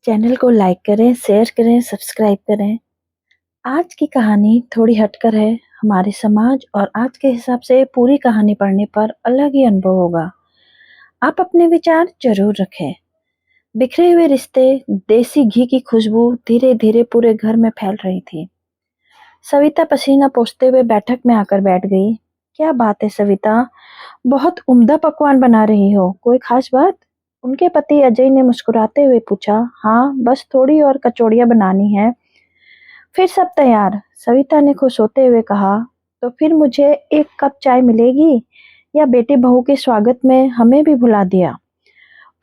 Channel को like करें, share करें, सब्सक्राइब करें। आज की कहानी थोड़ी हटकर है। हमारे समाज और आज के हिसाब से पूरी कहानी पढ़ने पर अलग ही अनुभव होगा। आप अपने विचार जरूर रखें। बिखरे हुए रिश्ते, देसी घी की खुशबू धीरे धीरे पूरे घर में फैल रही थी। सविता पसीना पोंछते हुए बैठक में आकर बैठ गई। क्या बात है सविता, बहुत उम्दा पकवान बना रही हो, कोई खास बात? उनके पति अजय ने मुस्कुराते हुए पूछा। हाँ, बस थोड़ी और कचौड़ियाँ बनानी है, फिर सब तैयार, सविता ने खुश होते हुए कहा। तो फिर मुझे एक कप चाय मिलेगी या बेटे बहू के स्वागत में हमें भी भुला दिया?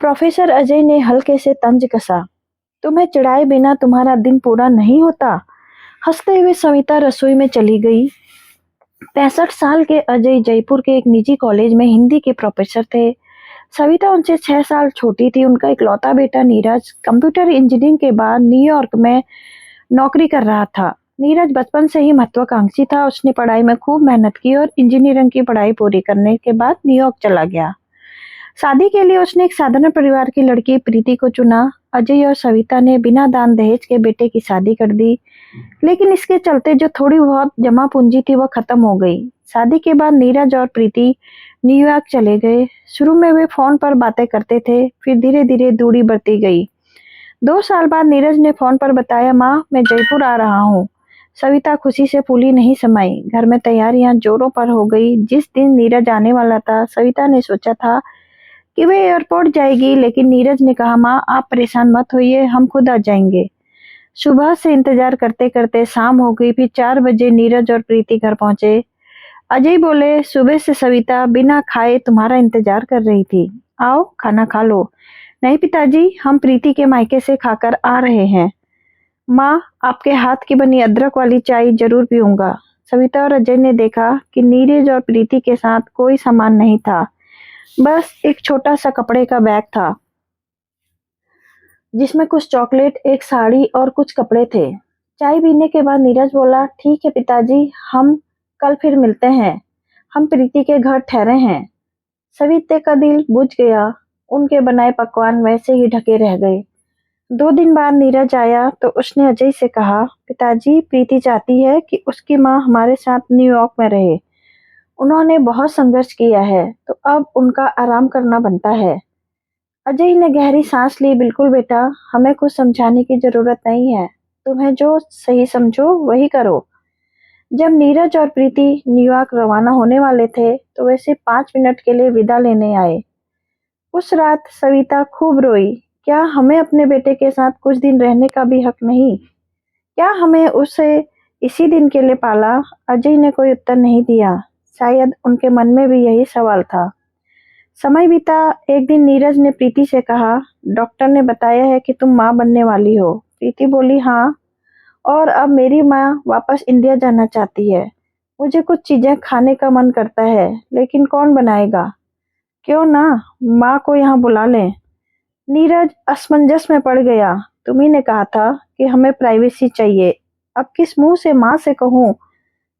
प्रोफेसर अजय ने हल्के से तंज कसा। तुम्हें चिढ़ाए बिना तुम्हारा दिन पूरा नहीं होता। हंसते हुए सविता रसोई में चली गई। 65 साल के अजय जयपुर के एक निजी कॉलेज में हिंदी के प्रोफेसर थे। सविता उनसे 6 साल छोटी थी। उनका इकलौता बेटा नीरज कंप्यूटर इंजीनियरिंग के बाद न्यूयॉर्क में नौकरी कर रहा था। नीरज बचपन से ही महत्वाकांक्षी था। उसने पढ़ाई में खूब मेहनत की और इंजीनियरिंग की पढ़ाई पूरी करने के बाद न्यूयॉर्क चला गया। शादी के लिए उसने एक साधारण परिवार की लड़की प्रीति को चुना। अजय और सविता ने बिना दान दहेज के बेटे की शादी कर दी, लेकिन इसके चलते जो थोड़ी बहुत जमा पूंजी थी वह खत्म हो गई। शादी के बाद नीरज और प्रीति न्यूयॉर्क चले गए। शुरू में वे फोन पर बातें करते थे, फिर धीरे धीरे दूरी बढ़ती गई। 2 साल बाद नीरज ने फोन पर बताया, माँ मैं जयपुर आ रहा हूँ। सविता खुशी से फूली नहीं समाई। घर में तैयारियां जोरों पर हो गई। जिस दिन नीरज आने वाला था, सविता ने सोचा था कि वे एयरपोर्ट जाएगी, लेकिन नीरज ने कहा, माँ आप परेशान मत होइए, हम खुद आ जाएंगे। सुबह से इंतजार करते करते शाम हो गई। फिर 4 बजे नीरज और प्रीति घर पहुंचे। अजय बोले, सुबह से सविता बिना खाए तुम्हारा इंतजार कर रही थी, आओ खाना खा लो। नहीं पिताजी, हम प्रीति के मायके से खाकर आ रहे हैं। माँ आपके हाथ की बनी अदरक वाली चाय जरूर पीऊंगा। सविता और अजय ने देखा कि नीरज और प्रीति के साथ कोई सामान नहीं था, बस एक छोटा सा कपड़े का बैग था जिसमें कुछ चॉकलेट, एक साड़ी और कुछ कपड़े थे। चाय पीने के बाद नीरज बोला, ठीक है पिताजी, हम कल फिर मिलते हैं, हम प्रीति के घर ठहरे हैं। सविता का दिल बुझ गया। उनके बनाए पकवान वैसे ही ढके रह गए। 2 दिन बाद नीरज आया तो उसने अजय से कहा, पिताजी प्रीति चाहती है कि उसकी माँ हमारे साथ न्यूयॉर्क में रहे। उन्होंने बहुत संघर्ष किया है, तो अब उनका आराम करना बनता है। अजय ने गहरी सांस ली। बिल्कुल बेटा, हमें कुछ समझाने की जरूरत नहीं है, तुम्हें जो सही समझो वही करो। जब नीरज और प्रीति न्यूयॉर्क रवाना होने वाले थे तो वे सिर्फ 5 मिनट के लिए विदा लेने आए। उस रात सविता खूब रोई। क्या हमें अपने बेटे के साथ कुछ दिन रहने का भी हक नहीं? क्या हमें उसे इसी दिन के लिए पाला? अजय ने कोई उत्तर नहीं दिया। शायद उनके मन में भी यही सवाल था। समय बीता। एक दिन नीरज ने प्रीति से कहा, डॉक्टर ने बताया है कि तुम माँ बनने वाली हो। प्रीति बोली, हाँ, और अब मेरी माँ वापस इंडिया जाना चाहती है। मुझे कुछ चीजें खाने का मन करता है, लेकिन कौन बनाएगा? क्यों ना माँ को यहाँ बुला लें। नीरज असमंजस में पड़ गया। तुम्ही ने कहा था कि हमें प्राइवेसी चाहिए, अब किस मुंह से माँ से कहूँ?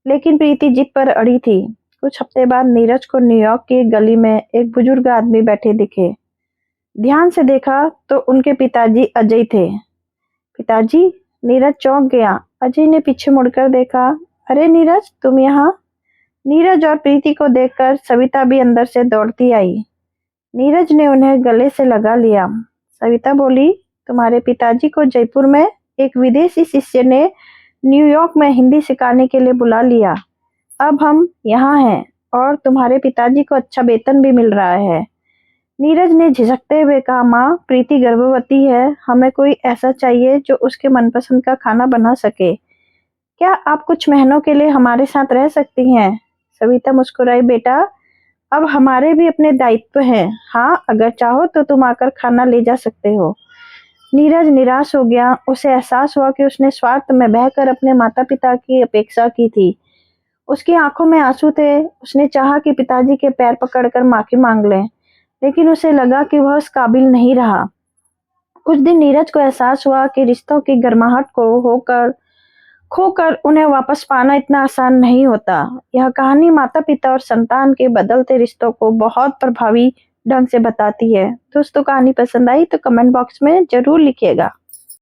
लेकिन प्रीति जिद पर अड़ी थी। कुछ हफ्ते बाद नीरज को न्यूयॉर्क की एक गली में एक बुजुर्ग आदमी बैठे दिखे। ध्यान से देखा तो उनके पिताजी अजय थे। पिताजी, नीरज चौंक गया। अजय ने पीछे मुड़कर देखा। अरे नीरज, तुम यहाँ? नीरज और प्रीति को देखकर सविता भी अंदर से दौड़ती आई। नीरज ने उन्हें गले से लगा लिया। सविता बोली, तुम्हारे पिताजी को जयपुर में एक विदेशी शिष्य ने न्यूयॉर्क में हिंदी सिखाने के लिए बुला लिया। अब हम यहाँ हैं और तुम्हारे पिताजी को अच्छा वेतन भी मिल रहा है। नीरज ने झिझकते हुए कहा, माँ प्रीति गर्भवती है, हमें कोई ऐसा चाहिए जो उसके मनपसंद का खाना बना सके। क्या आप कुछ महीनों के लिए हमारे साथ रह सकती हैं? सविता मुस्कुराई। बेटा, अब हमारे भी अपने दायित्व हैं। हाँ, अगर चाहो तो तुम आकर खाना ले जा सकते हो। नीरज निराश हो गया। उसे एहसास हुआ कि उसने स्वार्थ में बहकर अपने माता पिता की अपेक्षा की थी। उसकी आंखों में आंसू थे। उसने चाहा कि पिताजी के पैर पकड़कर माफी मांग लें, लेकिन उसे लगा कि वह उस काबिल नहीं रहा। उस दिन नीरज को एहसास हुआ कि रिश्तों की गर्माहट को खोकर उन्हें वापस पाना इतना आसान नहीं होता। यह कहानी माता पिता और संतान के बदलते रिश्तों को बहुत प्रभावी ढंग से बताती है। दोस्तों, कहानी पसंद आई तो कमेंट बॉक्स में जरूर लिखिएगा।